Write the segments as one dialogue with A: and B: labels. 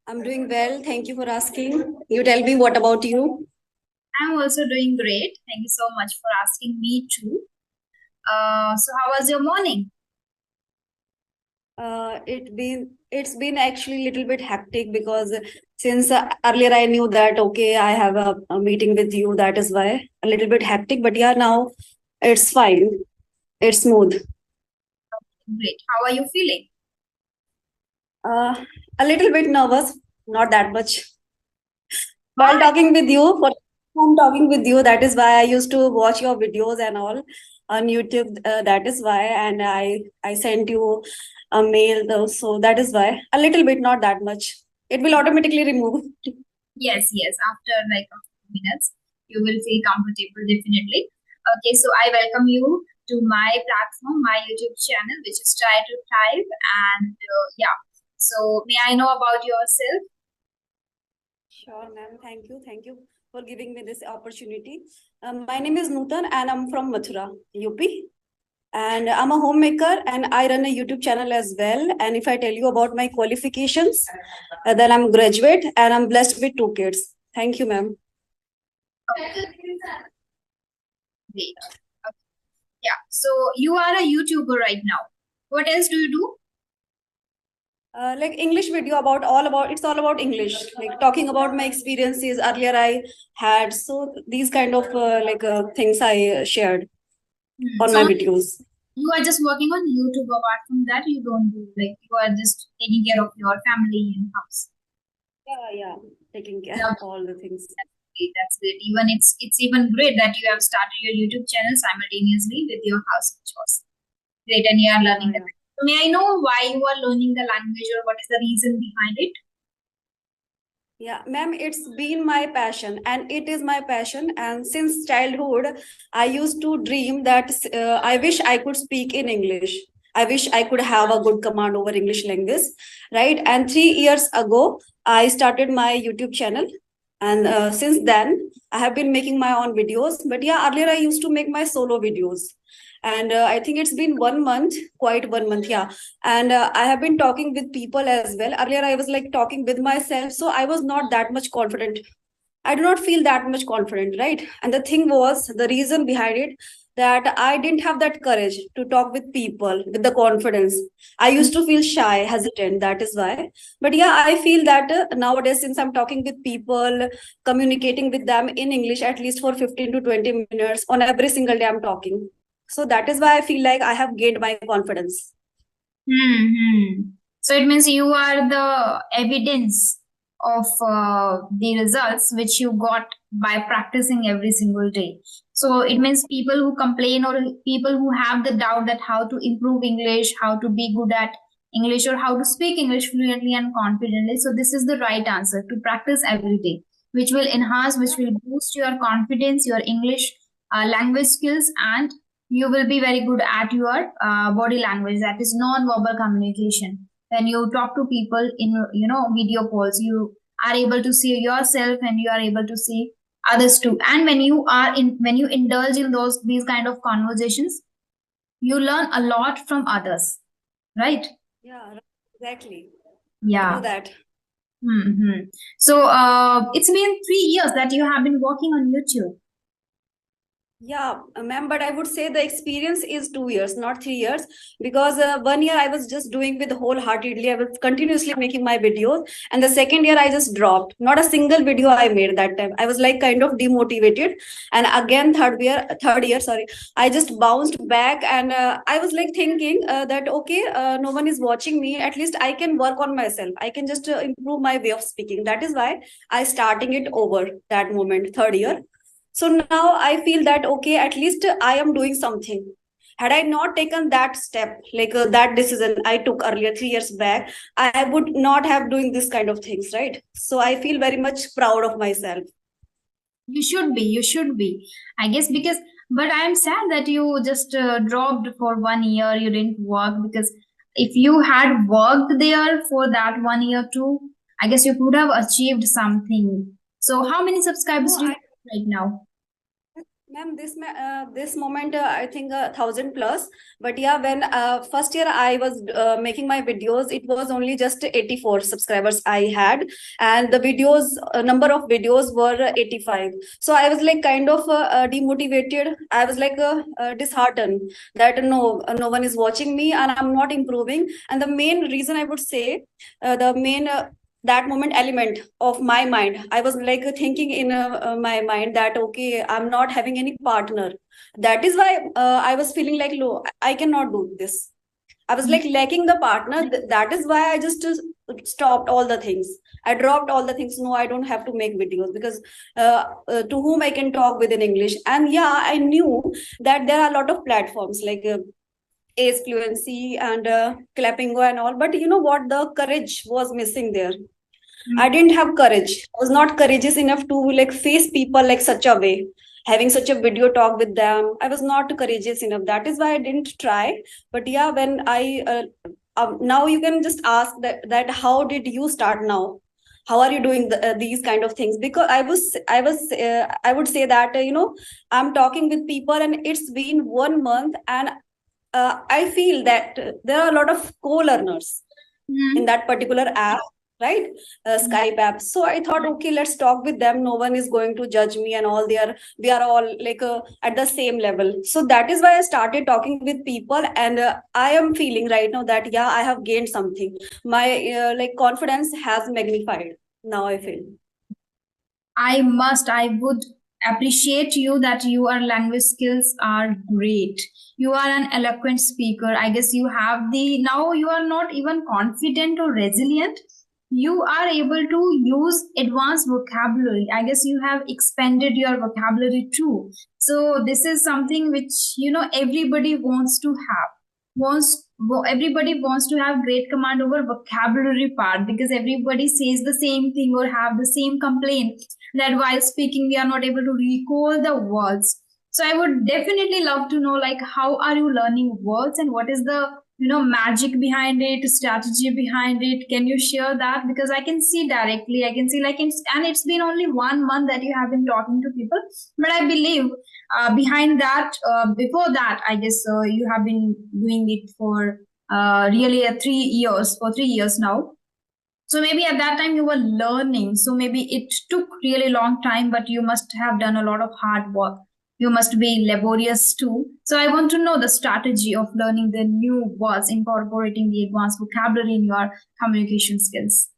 A: I'm doing well. Thank you for asking. You tell me, what about you?
B: I'm also doing great. Thank you so much for asking me too. So how was your morning?
A: It's been actually a little bit hectic because since earlier I knew that okay, I have a meeting with you. That is why a little bit hectic. But yeah, now it's fine. It's smooth.
B: Great. How are you feeling?
A: Uh, a little bit nervous, not that much. While
B: Why?
A: talking with you, for I'm talking with you, that is why I used to watch your videos and all on YouTube. That is why, and I sent you a mail though, so that is why a little bit, not that much. It will automatically remove.
B: Yes, yes. After like a few minutes, you will feel comfortable definitely. Okay, so I welcome you to my platform, my YouTube channel, which is Try to Thrive. And yeah, so may I know about yourself?
A: Sure, ma'am. Thank you. Thank you for giving me this opportunity. My name is Nutan, and I'm from Mathura, UP. And I'm a homemaker, and I run a YouTube channel as well. And if I tell you about my qualifications, then I'm graduate and I'm blessed with two kids. Thank you, ma'am.
B: Great. Okay, yeah. So you are a YouTuber right now. What else do you do?
A: Like English video about all about it's all about English, like talking about my experiences earlier I had. So these kind of things I shared on
B: So
A: my videos.
B: you are just working on YouTube. Apart from that, you don't do like you are just taking care of your family and house.
A: Yeah, yeah, taking care
B: Yeah,
A: of all the things.
B: that's great. That's great. Even it's even great that you have started your YouTube channel simultaneously with your house chores. Great, and you are
A: Yeah,
B: learning the
A: yeah.
B: language. So may I know why you are learning the language or what is the reason behind it?
A: Yeah, ma'am, it's been my passion and it is my passion. And since childhood, I used to dream that I wish I could speak in English. I wish I could have a good command over English language, right? And 3 years ago, I started my YouTube channel. And since then, I have been making my own videos. But yeah, earlier I used to make my solo videos. And I think it's been 1 month, quite 1 month, yeah. And I have been talking with people as well. Earlier I was like talking with myself, so I was not that much confident. I do not feel that much confident, right? And the thing was, the reason behind it, that I didn't have that courage to talk with people with the confidence. I used to feel shy, hesitant. That is why. But yeah, I feel that nowadays, since I'm talking with people, communicating with them in English at least for 15 to 20 minutes on every single day, I'm talking. So that is why I feel like I have gained my confidence.
B: Hmm. So it means you are the evidence of the results which you got by practicing every single day. So it means people who complain or people who have the doubt that how to improve English, how to be good at English, or how to speak English fluently and confidently. So this is the right answer to practice every day, which will enhance, which will boost your confidence, your English language skills, and you will be very good at your body language, that is non-verbal communication. When you talk to people in video calls, you are able to see yourself and you are able to see others too. And when you indulge in these kind of conversations, you learn a lot from others, right?
A: Yeah, right. Exactly. True
B: Yeah.
A: that.
B: So it's been 3 years that you have been working on YouTube.
A: Yeah, ma'am, but I would say the experience is 2 years, not 3 years, because 1 year I was just doing with wholeheartedly. I was continuously making my videos, and the second year I just dropped. Not a single video I made that time. I was like kind of demotivated, and again third year, sorry, I just bounced back, and I was like thinking that okay, no one is watching me. At least I can work on myself. I can just improve my way of speaking. That is why I starting it over that moment, third year. So now I feel that okay, at least I am doing something. Had I not taken that step, like that decision I took earlier 3 years back, I would not have doing this kind of things, right? So I feel very much proud of myself.
B: You should be, I guess, because, but I'm sad that you just dropped for 1 year. You didn't work because if you had worked there for that 1 year too, I guess you could have achieved something. So, how many subscribers
A: No,
B: do you
A: I
B: have right now?
A: Ma'am, this moment I think 1,000 plus. But yeah, when first year I was making my videos, it was only just 84 subscribers I had, and the videos number of videos were 85. So I was like kind of demotivated. I was like disheartened that no one is watching me and I'm not improving. And the main reason I would say, the main that moment element of my mind, I was like thinking in my mind that okay, I'm not having any partner. That is why I was feeling like low, I cannot do this. I was like lacking the partner. That is why I just stopped all the things. I dropped all the things. No, I don't have to make videos because to whom I can talk with in English. And yeah, I knew that there are a lot of platforms like Ace Fluency and Clappingo and all. But you know what? The courage was missing there. I didn't have courage. I was not courageous enough to like face people like such a way. Having such a video talk with them, I was not courageous enough. That is why I didn't try. But yeah, when I now you can just ask that how did you start now? How are you doing these kind of things? Because I would say that I'm talking with people and it's been 1 month, and I feel that there are a lot of co-learners in that particular app, right? Skype app. So I thought, okay, let's talk with them. No one is going to judge me and all. We are all like at the same level. So that is why I started talking with people, and I am feeling right now that yeah, I have gained something. My like confidence has magnified. Now I feel.
B: I would appreciate you that your language skills are great. You are an eloquent speaker. I guess you have now you are not even confident or resilient. You are able to use advanced vocabulary. I guess you have expanded your vocabulary too. So this is something which, everybody wants to have. Everybody wants to have great command over vocabulary part, because everybody says the same thing or have the same complaint that while speaking we are not able to recall the words. So I would definitely love to know, like, how are you learning words and what is the magic behind it, strategy behind it? Can you share that? Because I can see directly, I can see like and it's been only 1 month that you have been talking to people, but I believe behind that, before that, I guess you have been doing it for really 3 years, for 3 years now. So maybe at that time you were learning. So maybe it took really long time, but you must have done a lot of hard work. You must be laborious too. So I want to know the strategy of learning the new words, incorporating the advanced vocabulary in your communication skills.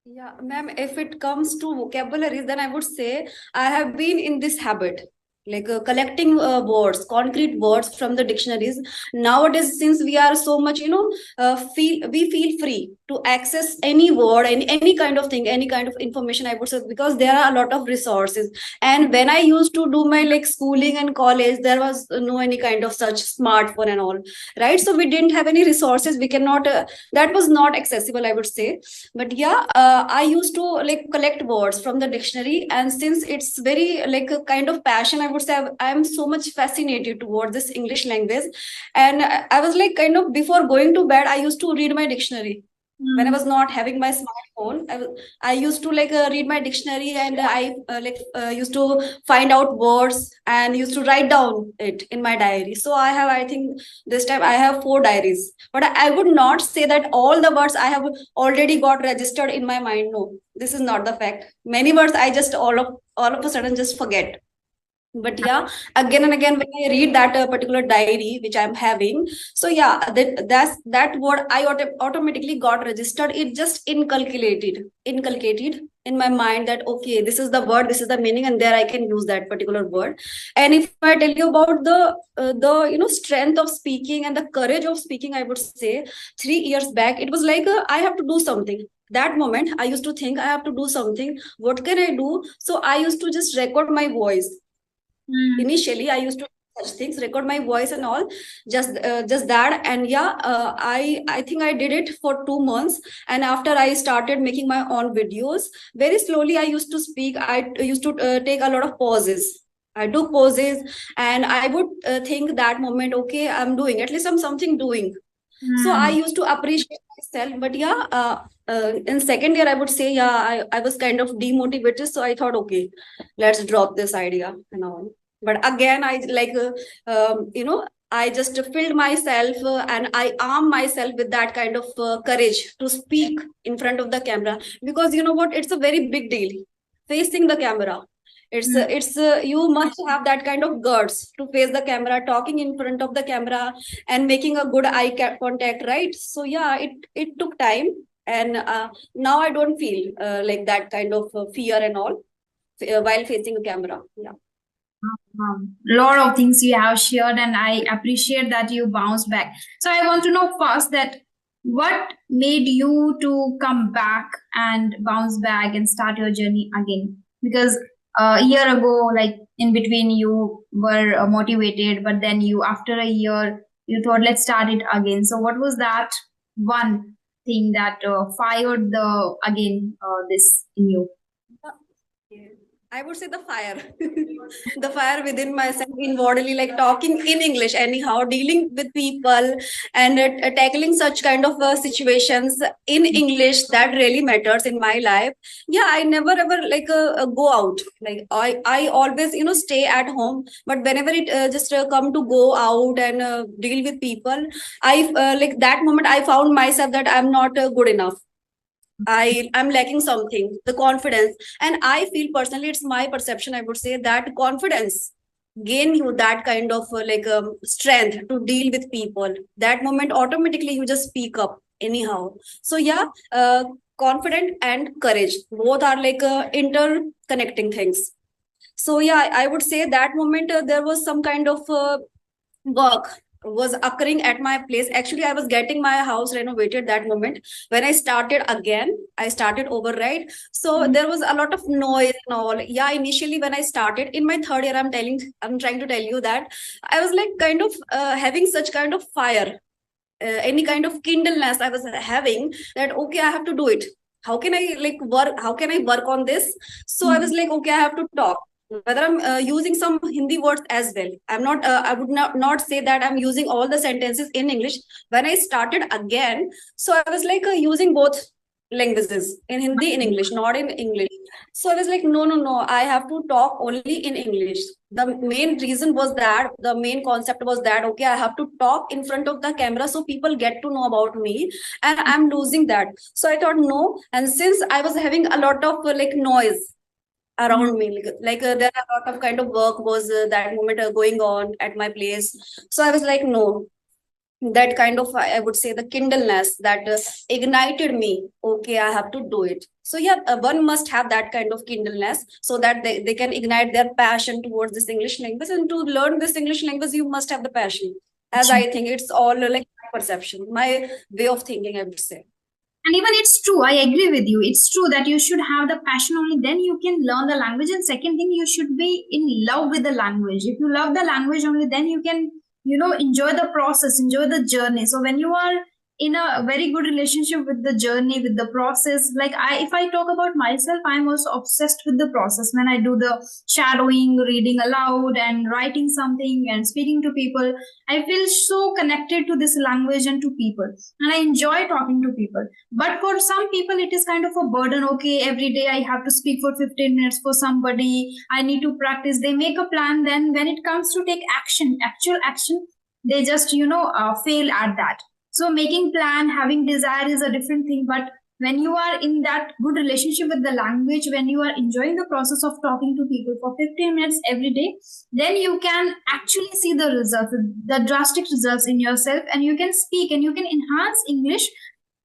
A: Yeah, ma'am, if it comes to vocabularies, then I would say I have been in this habit, like collecting words, concrete words from the dictionaries. Nowadays, since we are so much, we feel free to access any word, any kind of thing, any kind of information, I would say, because there are a lot of resources. And when I used to do my like schooling and college, there was no any kind of such smartphone and all, right? So we didn't have any resources. We cannot, that was not accessible, I would say. But yeah, I used to like collect words from the dictionary, and since it's very like a kind of passion, I would say I'm so much fascinated towards this English language. And I was like kind of before going to bed, I used to read my dictionary. When I was not having my smartphone, I used to like read my dictionary, and I used to find out words and used to write down it in my diary. So I have, I think this time I have 4 diaries, but I would not say that all the words I have already got registered in my mind. No, this is not the fact. Many words I just all of a sudden just forget. But yeah, again and again when I read that particular diary which I'm having, so yeah, that word I automatically got registered. It just inculcated in my mind that okay, this is the word, this is the meaning, and there I can use that particular word. And if I tell you about the strength of speaking and the courage of speaking, I would say 3 years back it was like I have to do something. That moment I used to think I have to do something. What can I do? So I used to just record my voice. Initially I used to do such things, record my voice and all, just that. And yeah, I think I did it for 2 months. And after I started making my own videos, very slowly I used to speak. I used to take a lot of pauses. I do pauses, and I would think that moment, okay, I'm doing, at least I'm something doing. So I
B: Hmm.
A: used to appreciate myself. But yeah, in second year, I would say, yeah, I was kind of demotivated. So I thought, okay, let's drop this idea and all. But again, I like, I just filled myself and I arm myself with that kind of courage to speak in front of the camera, because you know what, it's a very big deal facing the camera. You must have that kind of guts to face the camera, talking in front of the camera, and making a good contact, right? So yeah, it took time, and now I don't feel like that kind of fear and all while facing a camera. Yeah.
B: Lot of things you have shared, and I appreciate that you bounced back. So I want to know first that what made you to come back and bounce back and start your journey again? Because a year ago, like in between, you were motivated, but then you, after a year, you thought, let's start it again. So what was that one thing that fired the again this in you?
A: Yeah. I would say the fire. The fire within myself inwardly, like talking in English, anyhow, dealing with people and tackling such kind of situations in English, that really matters in my life. Yeah, I never ever like go out. Like I always, stay at home. But whenever it just come to go out and deal with people, I like that moment I found myself that I'm not good enough. I'm lacking something, the confidence. And I feel personally, it's my perception, I would say, that confidence gain you that kind of strength to deal with people. That moment automatically you just speak up anyhow. So yeah, confident and courage both are like interconnecting things. So yeah, I would say that moment there was some kind of work was occurring at my place. Actually, I was getting my house renovated that moment. When I started again, I started over, right? So there was a lot of noise and all. Yeah, initially when I started in my third year, I'm trying to tell you that I was like kind of having such kind of fire, any kind of kindleness I was having, that okay, I have to do it. How can I like work, how can I work on this? So I was like, okay, I have to talk, whether I'm using some Hindi words as well. I would not say that I'm using all the sentences in English. When I started again, so I was like using both languages, in Hindi, in English, not in English. So I was like, no, no, no, I have to talk only in English. The main reason was that, the main concept was that, okay, I have to talk in front of the camera so people get to know about me, and I'm losing that. So I thought, no. And since I was having a lot of like noise around me, there are a lot of kind of work was that moment going on at my place. So I was like, no, that kind of, I would say, the kindleness that ignited me, okay, I have to do it. So yeah, one must have that kind of kindleness so that they can ignite their passion towards this English language. And to learn this English language, you must have the passion, as I think it's all like my perception, my way of thinking, I would say.
B: And even it's true, I agree with you. It's true that you should have the passion, only then you can learn the language. And second thing, you should be in love with the language. If you love the language, only then you can, enjoy the process, enjoy the journey. So when you are in a very good relationship with the journey, with the process, like if I talk about myself, I'm also obsessed with the process. When I do the shadowing, reading aloud and writing something and speaking to people, I feel so connected to this language and to people. And I enjoy talking to people. But for some people, it is kind of a burden. Okay, every day I have to speak for 15 minutes for somebody. I need to practice. They make a plan. Then when it comes to take action, actual action, they just, fail at that. So making plan, having desire is a different thing. But when you are in that good relationship with the language, when you are enjoying the process of talking to people for 15 minutes every day, then you can actually see the results, the drastic results in yourself, and you can speak and you can enhance English.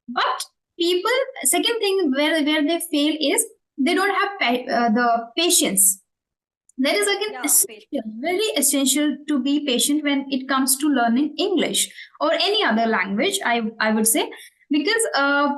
B: But people, second thing where they fail is they don't have the patience. That is again
A: Yeah,
B: essential, very essential to be patient when it comes to learning English or any other language. I would say, because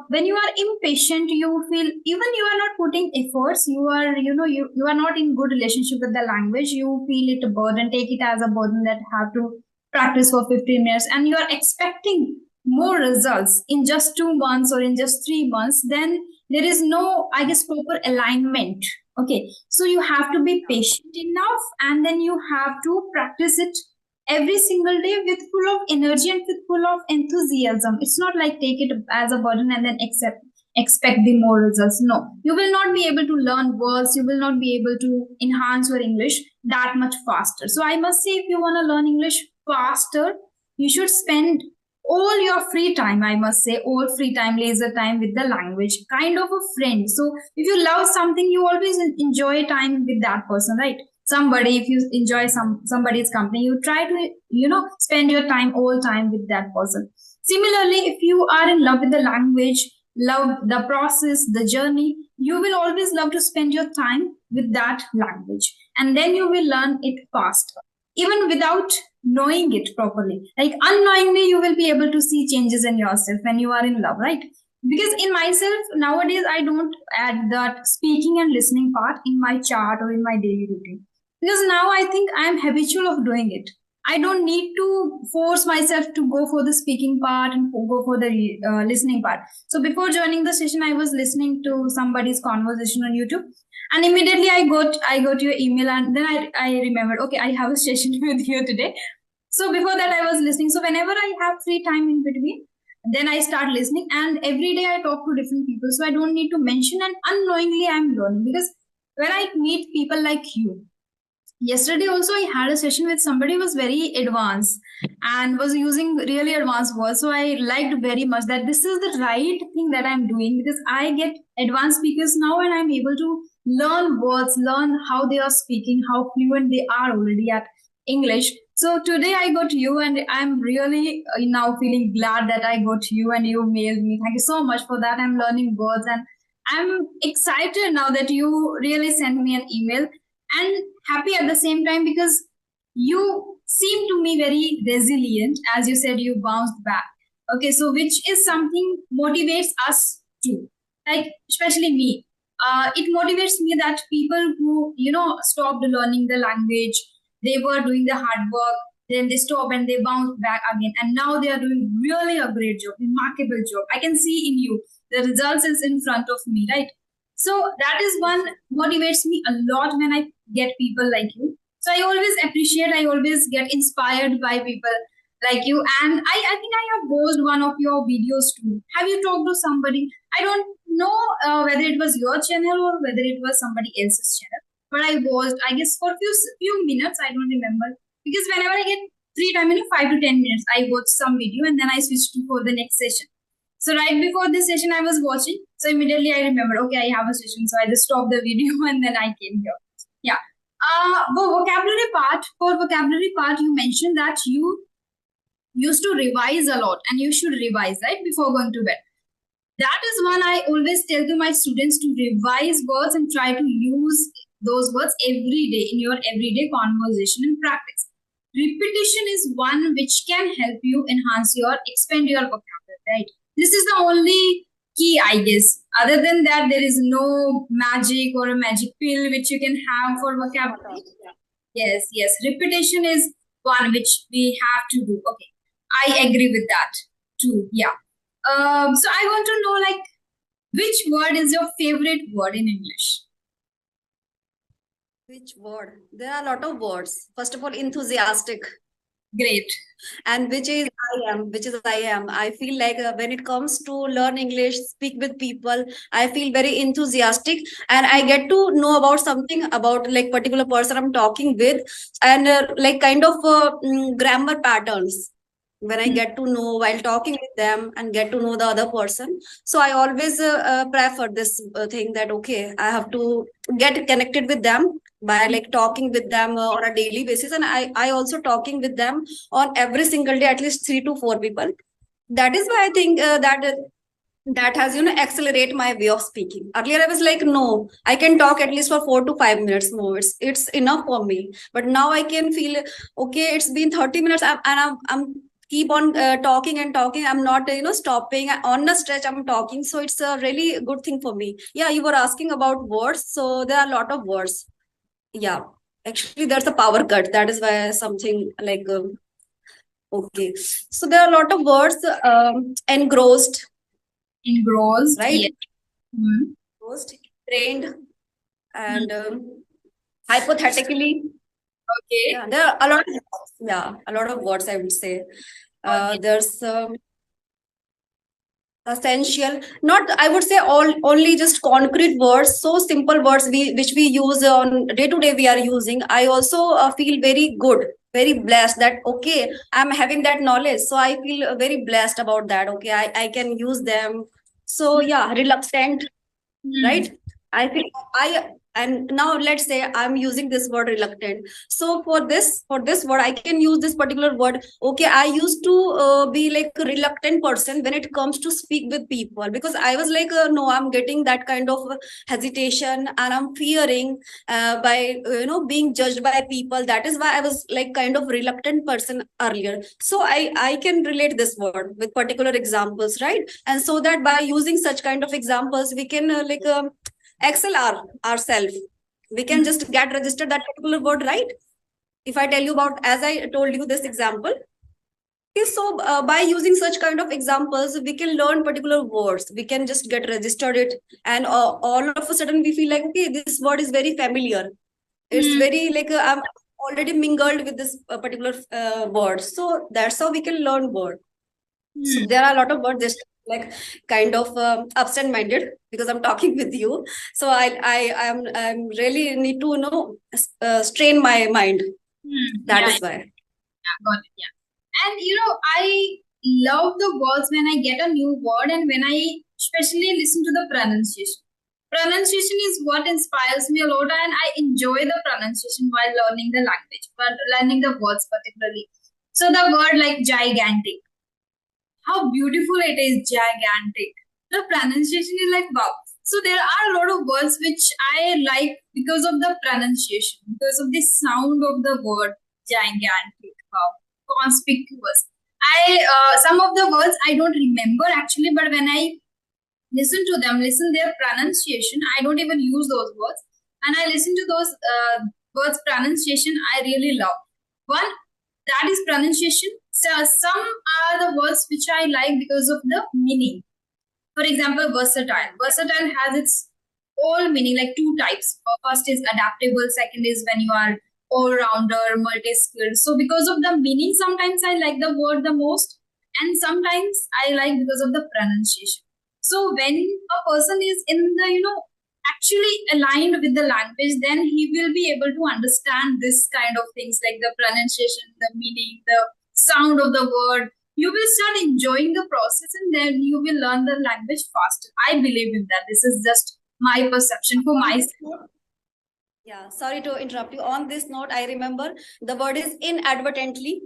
B: when you are impatient, you feel even you are not putting efforts. You are you are not in good relationship with the language. You feel it a burden, take it as a burden that have to practice for 15 minutes, and you are expecting more results in just 2 months or in just 3 months. Then there is no, I guess, proper alignment. Okay, so you have to be patient enough, and then you have to practice it every single day with full of energy and with full of enthusiasm. It's not like take it as a burden and then expect the more results. No, you will not be able to learn words, you will not be able to enhance your English that much faster. So I must say, if you want to learn English faster, you should spend all your free time, I must say, all free time, leisure time with the language, kind of a friend. So if you love something, you always enjoy time with that person, right? Somebody, if you enjoy somebody's company, you try to spend your time all time with that person. Similarly, if you are in love with the language, love the process, the journey, you will always love to spend your time with that language, and then you will learn it faster, even without knowing it properly. Like unknowingly, you will be able to see changes in yourself when you are in love, right? Because in myself nowadays, I don't add that speaking and listening part in my chart or in my daily routine, because now I think I am habitual of doing it. I don't need to force myself to go for the speaking part and go for the listening part. So before joining the session, I was listening to somebody's conversation on YouTube, and immediately I got your email, and then I remembered, okay, I have a session with you today. So before that, I was listening. So whenever I have free time in between, then I start listening, and every day I talk to different people. So I don't need to mention, and unknowingly I'm learning, because when I meet people like you, yesterday also I had a session with somebody who was very advanced and was using really advanced words. So I liked very much that this is the right thing that I'm doing, because I get advanced speakers now and I'm able to learn words, learn how they are speaking, how fluent they are already at English. So today I got you, and I'm really now feeling glad that I got you and you mailed me. Thank you so much for that. I'm learning words, and I'm excited now that you really sent me an email, and happy at the same time, because you seem to me very resilient. As you said, you bounced back. Okay, so which is something motivates us too. Like especially me, it motivates me that people who stopped learning the language, they were doing the hard work, then they stop and they bounce back again, and now they are doing really a great job, remarkable job. I can see in you the results is in front of me, right? So that is one motivates me a lot when I get people like you. So I always appreciate, I always get inspired by people like you. And I think I have watched one of your videos too. Have you talked to somebody? I don't know whether it was your channel or whether it was somebody else's channel. But I watched, I guess, for few minutes. I don't remember, because whenever I get free time, 5 to 10 minutes, I watch some video and then I switch to for the next session. So right before this session, I was watching. So immediately I remembered, okay, I have a session. So I just stopped the video and then I came here. Yeah. For vocabulary part, you mentioned that you used to revise a lot, and you should revise, right, before going to bed. That is one I always tell to my students, to revise words and try to use those words every day in your everyday conversation and practice. Repetition is one which can help you expand your vocabulary, right? This is the only key, I guess. Other than that, there is no magic or a magic pill which you can have for vocabulary. Yes, yes. Repetition is one which we have to do. Okay. I agree with that too. Yeah. So I want to know, like, which word is your favorite word in English?
A: Which word? There are a lot of words. First of all, enthusiastic.
B: Great.
A: And which is I am. I feel like when it comes to learn English, speak with people, I feel very enthusiastic, and I get to know about something about like particular person I'm talking with, and like kind of grammar patterns when I get to know while talking with them and get to know the other person. So I always prefer this thing that okay, I have to get connected with them by like talking with them on a daily basis, and I also talking with them on every single day, at least 3 to 4 people. That is why I think that has accelerate my way of speaking. Earlier I was like, no, I can talk at least for 4 to 5 minutes more, it's enough for me. But now I can feel okay, it's been 30 minutes, I'm keep on talking and talking. I'm not stopping on a stretch, I'm talking. So it's a really good thing for me. Yeah, you were asking about words, so there are a lot of words. Yeah, actually there's a power cut, that is why something like okay, so there are a lot of words. Engrossed, right?
B: Yes. Mm-hmm.
A: Engrossed, trained, and hypothetically,
B: Okay.
A: Yeah, there are a lot of a lot of words I would say.
B: Okay.
A: There's essential, not I would say all only just concrete words, so simple words which we use on day to day we are using. I also feel very good, very blessed that okay, I'm having that knowledge, so I feel very blessed about that. Okay, I can use them. So yeah, reluctant,
B: Hmm.
A: right? I think I and now let's say I'm using this word reluctant. So for this word I can use this particular word. Okay, I used to be like a reluctant person when it comes to speak with people, because I was like no, I'm getting that kind of hesitation and I'm fearing by being judged by people. That is why I was like kind of reluctant person earlier. So I can relate this word with particular examples, right? And so that by using such kind of examples we can excel ourselves. We can just get registered that particular word, right? If I tell you about, as I told you this example, okay, so by using such kind of examples we can learn particular words, we can just get registered it, and all of a sudden we feel like okay, this word is very familiar, it's
B: Hmm.
A: very like I'm already mingled with this particular word, so that's how we can learn word. So
B: Hmm.
A: there are a lot of words just like kind of absent minded because I'm talking with you. So I'm really need to strain my mind.
B: Hmm.
A: That
B: Yeah,
A: is why.
B: yeah, got it. Yeah. And I love the words when I get a new word and when I especially listen to the pronunciation. Pronunciation is what inspires me a lot, and I enjoy the pronunciation while learning the language, but learning the words particularly. So the word like gigantic, how beautiful it is, gigantic. The pronunciation is like wow. So there are a lot of words which I like because of the pronunciation, because of the sound of the word gigantic. Wow, conspicuous. I some of the words I don't remember actually, but when I listen to them, listen their pronunciation, I don't even use those words, and I listen to those words pronunciation. I really love one, that is pronunciation. So some are the words which I like because of the meaning. For example, versatile. Versatile has its all meaning, like two types. First is adaptable, second is when you are all-rounder, multi-skilled. So because of the meaning, sometimes I like the word the most, and sometimes I like because of the pronunciation. So when a person is in the, actually aligned with the language, then he will be able to understand this kind of things like the pronunciation, the meaning, the sound of the word. You will start enjoying the process and then you will learn the language faster. I believe in that. This is just my perception for
A: On this
B: myself.
A: note, yeah, sorry to interrupt you. On this note, I remember the word is inadvertently,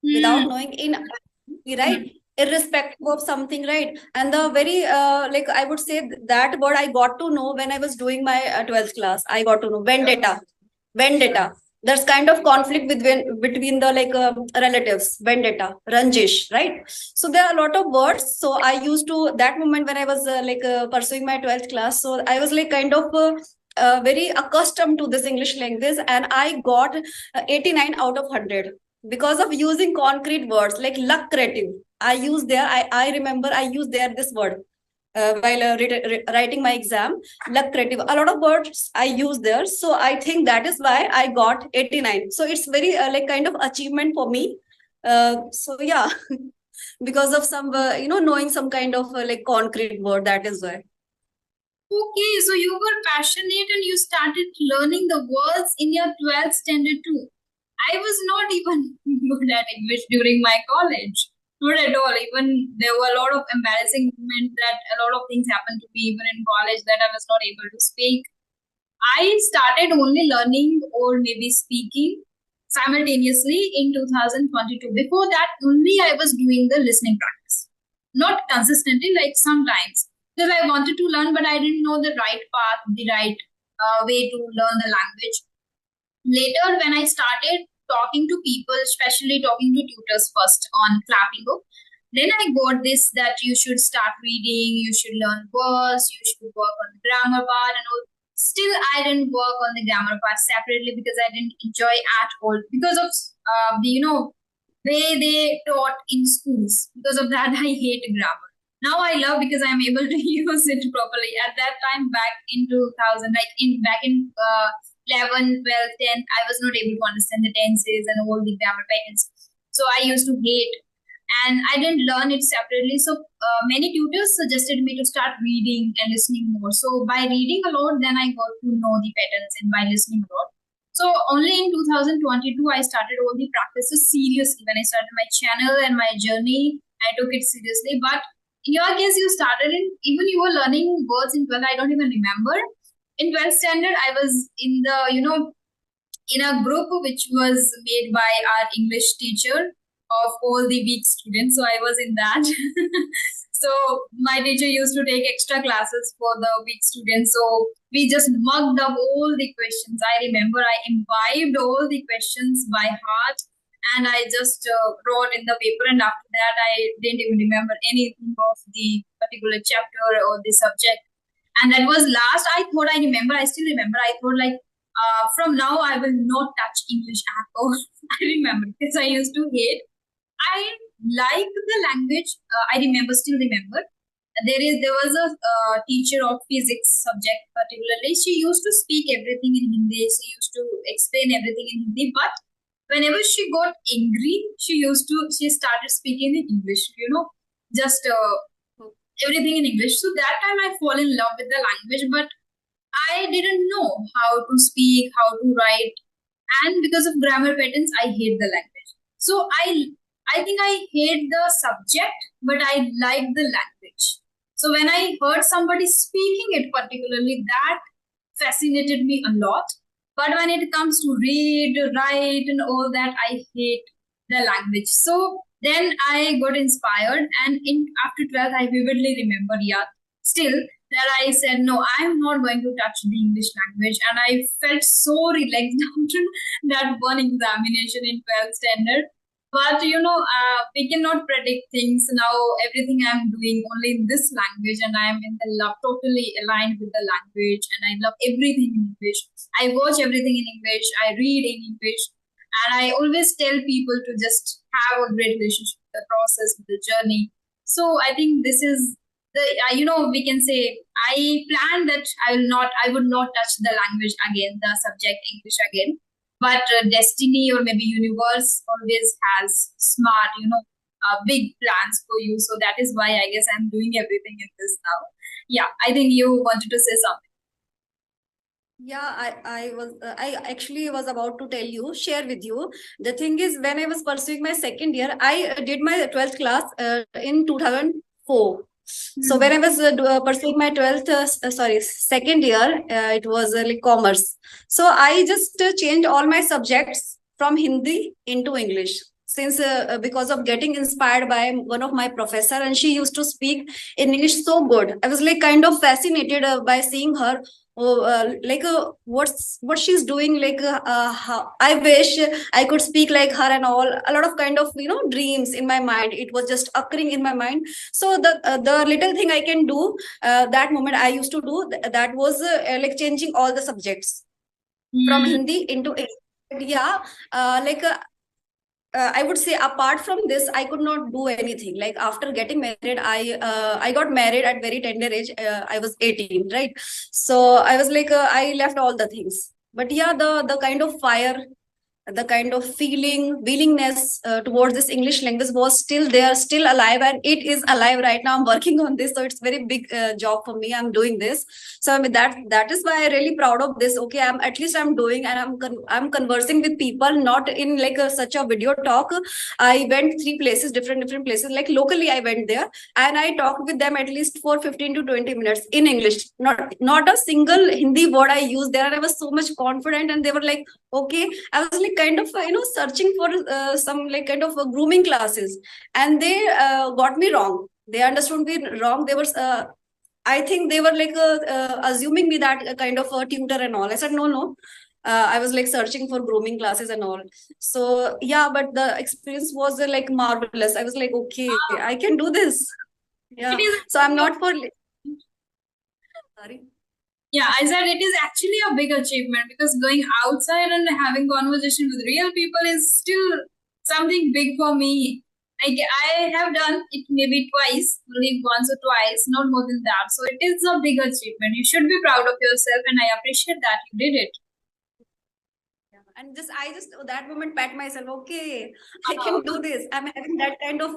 B: Hmm.
A: without knowing, inadvertently, right? Irrespective of something, right? And the very like I would say that word I got to know when I was doing my 12th class. I got to know vendetta. There's kind of conflict between the like relatives, vendetta, ranjish, right? So there are a lot of words. So I used to that moment when I was pursuing my 12th class. So I was like kind of very accustomed to this English language, and I got 89 out of 100 because of using concrete words like lucrative. I remember I used there this word while writing my exam. Lucrative, a lot of words I use there, so I think that is why I got 89. So it's very like kind of achievement for me. So yeah, because of some knowing some kind of like concrete word, that is why.
B: Okay, so you were passionate and you started learning the words in your 12th standard too. I was not even good at English during my college. Not at all. Even there were a lot of embarrassing moments that a lot of things happened to me even in college that I was not able to speak. I started only learning or maybe speaking simultaneously in 2022. Before that, only I was doing the listening practice. Not consistently, like sometimes. Because I wanted to learn, but I didn't know the right path, the right way to learn the language. Later, when I started talking to people, especially talking to tutors first on Clappingo, then I got this that you should start reading, you should learn words, you should work on the grammar part and all. Still, I didn't work on the grammar part separately because I didn't enjoy at all because of the way they taught in schools. Because of that, I hate grammar. Now I love because I'm able to use it properly. At that time, back in 2000, like in back in 11th, 12th, 10th, I was not able to understand the tenses and all the grammar patterns. So I used to hate, and I didn't learn it separately. So many tutors suggested me to start reading and listening more. So by reading a lot, then I got to know the patterns, and by listening a lot. So only in 2022 I started all the practices seriously. When I started my channel and my journey, I took it seriously. But in your case, you started in, even you were learning words in 12th. I don't even remember. In 12th standard, I was in the, in a group which was made by our English teacher of all the weak students. So I was in that. So my teacher used to take extra classes for the weak students. So we just mugged up all the questions. I remember I imbibed all the questions by heart, and I just wrote in the paper. And after that, I didn't even remember anything of the particular chapter or the subject. And that was last. I thought I remember. I still remember. I thought like from now I will not touch English at all. I remember because I used to hate. I like the language. I remember, still remember. There was a teacher of physics subject particularly. She used to speak everything in Hindi. She used to explain everything in Hindi. But whenever she got angry, she started speaking in English. Just everything in English. So that time I fall in love with the language, but I didn't know how to speak, how to write, and because of grammar patterns, I hate the language. So I think I hate the subject, but I like the language. So when I heard somebody speaking it particularly, that fascinated me a lot. But when it comes to read, write, and all that, I hate the language. So then I got inspired, and in after 12th, I vividly remember, yeah, still that I said, no, I'm not going to touch the English language. And I felt so relaxed after that one examination in 12th standard. But we cannot predict things now. Everything I'm doing only in this language, and I'm in the love, totally aligned with the language, and I love everything in English. I watch everything in English, I read in English, and I always tell people to just have a great relationship with the process, with the journey. So I think this is the we can say I planned that I would not touch the language again, the subject English again. But destiny or maybe universe always has smart, big plans for you. So that is why I guess I'm doing everything in this now. Yeah, I think you wanted to say something.
A: Yeah, I actually was about to share with you. The thing is, when I was pursuing my second year, I did my 12th class in 2004. So when I was pursuing my 12th, second year, it was like commerce. So I just changed all my subjects from Hindi into English. Since because of getting inspired by one of my professor, and she used to speak in English so good, I was like kind of fascinated by seeing her. What she's doing, how I wish I could speak like her and all. A lot of kind of dreams in my mind. It was just occurring in my mind. So the little thing I can do that moment I used to do that was like changing all the subjects from Hindi into English. Yeah, I would say apart from this, I could not do anything. Like after getting married, I got married at very tender age. I was 18, right? So I was like I left all the things. But yeah, the kind of fire, the kind of feeling, willingness towards this English language was still there, still alive, and it is alive right now. I'm working on this, so it's very big job for me. I'm doing this, so I mean that is why I'm really proud of this. Okay, I'm doing, and I'm conversing with people, not in like such a video talk. I went three places, different places. Like locally, I went there, and I talked with them at least for 15 to 20 minutes in English. Not a single Hindi word I used there, and I was so much confident, and they were like, okay. I was like kind of searching for some like kind of grooming classes, and they got me wrong. They understood me wrong. They were I think they were like assuming me that kind of a tutor and all. I said no. I was like searching for grooming classes and all. So yeah, but the experience was like marvelous. I was like, okay, I can do this. Yeah. So I'm not for. Sorry.
B: Yeah, I said it is actually a big achievement, because going outside and having conversation with real people is still something big for me. I have done it maybe twice, only once or twice, not more than that. So it is a big achievement. You should be proud of yourself, and I appreciate that you did it.
A: And just I just that moment pat myself, okay, I can do this. I'm having that kind of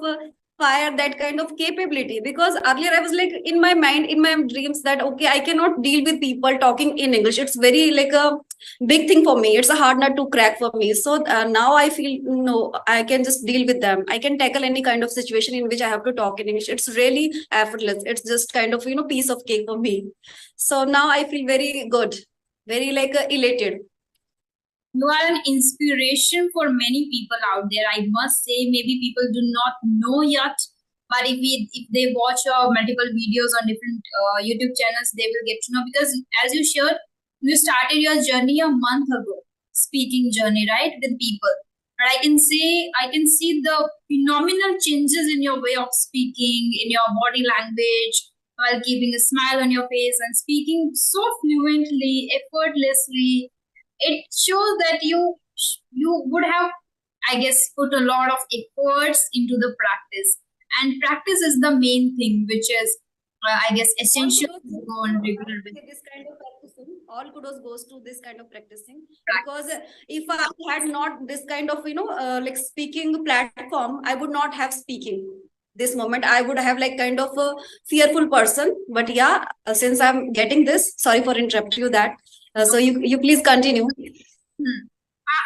A: fire, that kind of capability. Because earlier I was like in my mind, in my dreams, that okay, I cannot deal with people talking in English. It's very like a big thing for me. It's a hard nut to crack for me. So now I feel no, I can just deal with them. I can tackle any kind of situation in which I have to talk in English. It's really effortless. It's just kind of piece of cake for me. So now I feel very good, very like elated.
B: You are an inspiration for many people out there. I must say, maybe people do not know yet, but if they watch your multiple videos on different YouTube channels, they will get to know. Because as you shared, you started your journey a month ago, speaking journey, right, with people. But I can see the phenomenal changes in your way of speaking, in your body language, while keeping a smile on your face and speaking so fluently, effortlessly. It shows that you would have, I guess, put a lot of efforts into the practice, and practice is the main thing, which is I guess
A: All
B: essential
A: kudos
B: to
A: goes
B: go
A: to
B: on regular basis.
A: this kind of practicing. All kudos goes to this kind of practicing. Because if I had not this kind of like speaking platform, I would not have speaking this moment. I would have like kind of a fearful person. But yeah, since I'm getting this, sorry for interrupting you that. So you please continue.
B: Hmm.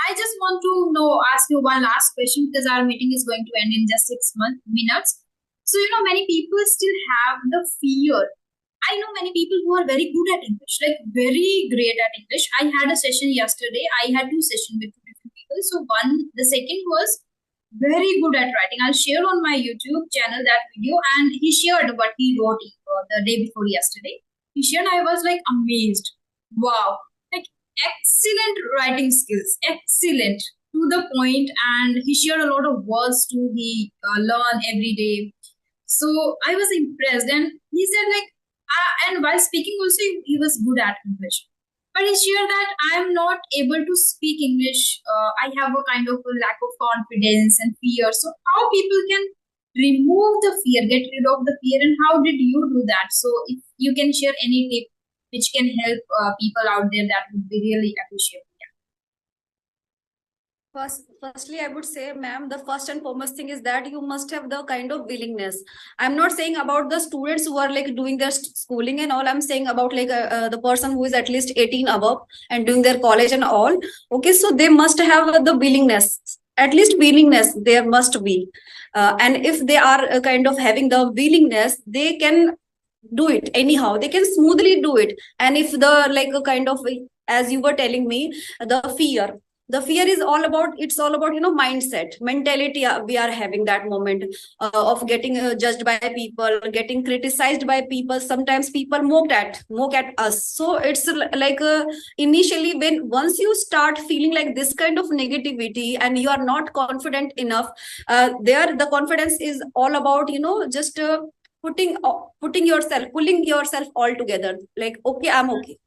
B: I just want to ask you one last question, because our meeting is going to end in just 6 minutes. So, many people still have the fear. I know many people who are very good at English, like very great at English. I had a session yesterday. I had two sessions with two different people. So the second was very good at writing. I'll share on my YouTube channel that video, and he shared what he wrote the day before yesterday. He shared. I was like amazed. Wow, like excellent writing skills, excellent to the point, and he shared a lot of words too. He learn every day, so I was impressed. And he said, like, and while speaking also, he was good at English. But he shared that I'm not able to speak English. I have a kind of a lack of confidence and fear. So, how people can remove the fear, get rid of the fear, and how did you do that? So, if you can share any tip which can help people out there, that would be really appreciated.
A: Firstly, I would say, ma'am, the first and foremost thing is that you must have the kind of willingness. I'm not saying about the students who are like doing their schooling and all. I'm saying about like the person who is at least 18 above and doing their college and all. Okay, so they must have the willingness. At least willingness there must be. And if they are kind of having the willingness, they can do it anyhow. They can smoothly do it. And if the like a kind of, as you were telling me, the fear is all about, it's all about mindset, mentality. We are having that moment of getting judged by people, getting criticized by people. Sometimes people mock at us. So it's like initially, when once you start feeling like this kind of negativity and you are not confident enough, there the confidence is all about just pulling yourself all together, like okay, I'm okay,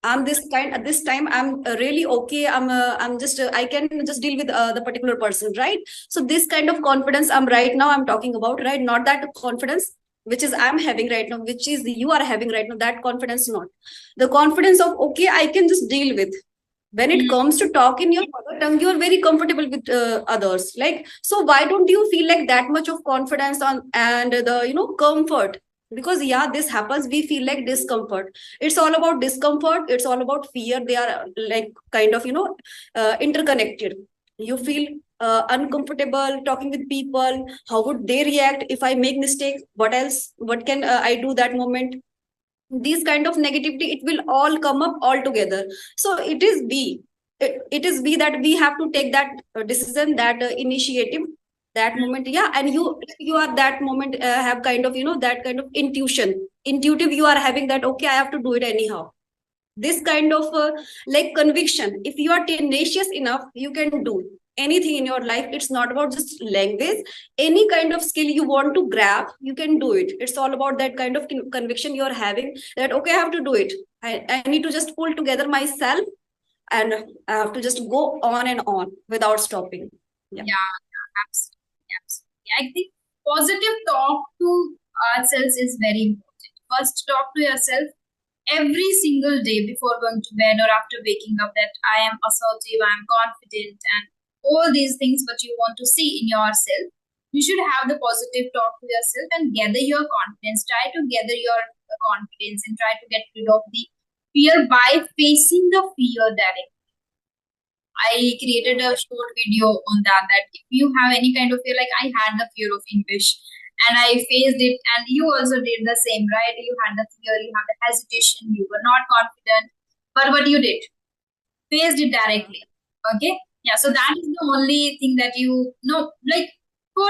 A: I'm this kind at this time, I'm really okay, I'm just I can just deal with the particular person, right? So this kind of confidence I'm talking about, right? Not that confidence which is I'm having right now, which is you are having right now, that confidence. Not the confidence of okay, I can just deal with. When it comes to talk in your mother tongue, you're very comfortable with others, like, so why don't you feel like that much of confidence on and the comfort? Because yeah, this happens, we feel like discomfort. It's all about discomfort, it's all about fear. They are like kind of interconnected. You feel uncomfortable talking with people. How would they react if I make mistakes? What else, what can I do that moment? These kind of negativity, it will all come up all together. So it is we that we have to take that decision, that initiative, that moment. Yeah, and you are that moment have kind of that kind of intuitive, you are having that okay, I have to do it anyhow. This kind of like conviction, if you are tenacious enough, you can do anything in your life. It's not about just language. Any kind of skill you want to grab, you can do it. It's all about that kind of conviction you're having, that okay, I have to do it. I need to just pull together myself, and I have to just go on and on without stopping. Yeah.
B: Yeah, absolutely, absolutely. I think positive talk to ourselves is very important. First, talk to yourself. every single day before going to bed or after waking up that I am assertive, I am confident, and all these things what you want to see in yourself. You should have the positive talk to yourself and gather your confidence. Try to gather your confidence and try to get rid of the fear by facing the fear directly. I created a short video on that. That if you have any kind of fear, like I had the fear of English, and I faced it, and you also did the same, right? You had the fear, you had the hesitation, you were not confident, but what you did, faced it directly. Okay, yeah. So that is the only thing that you know, like for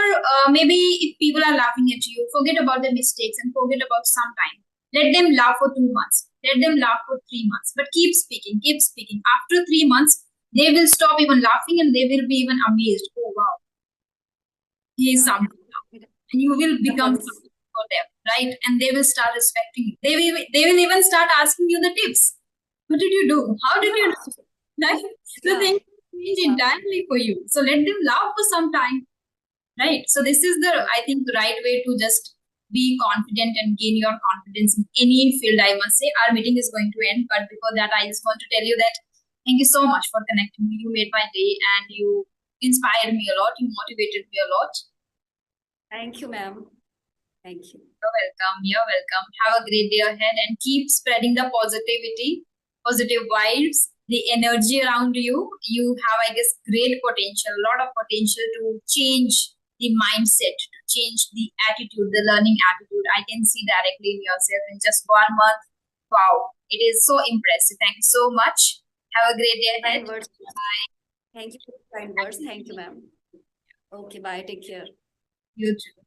B: maybe if people are laughing at you, forget about the mistakes and forget about some time. Let them laugh for 2 months. Let them laugh for 3 months. But keep speaking, keep speaking. After 3 months, they will stop even laughing and they will be even amazed. Oh wow, he is something now. And you will become something for them, right? And they will start respecting you. They will even start asking you the tips. What did you do? How did you do? Right? So
A: Yeah.
B: things change entirely for you. So let them laugh for some time. Right. So this is the, I think, the right way to just be confident and gain your confidence in any field, I must say. Our meeting is going to end, but before that, I just want to tell you that thank you so much for connecting me. You made my day and you inspired me a lot. You motivated me a lot.
A: Thank you, ma'am. Thank you.
B: You're welcome. You're welcome. Have a great day ahead and keep spreading the positivity, positive vibes, the energy around you. You have, I guess, great potential, a lot of potential to change the mindset, to change the attitude, the learning attitude. I can see directly in yourself in just 1 month. Wow, it is so impressive. Thank you so much. Have a great day ahead.
A: Kind words.
B: Bye.
A: Thank you for the kind words. Thank you, ma'am. Okay, bye. Take care.
B: You too.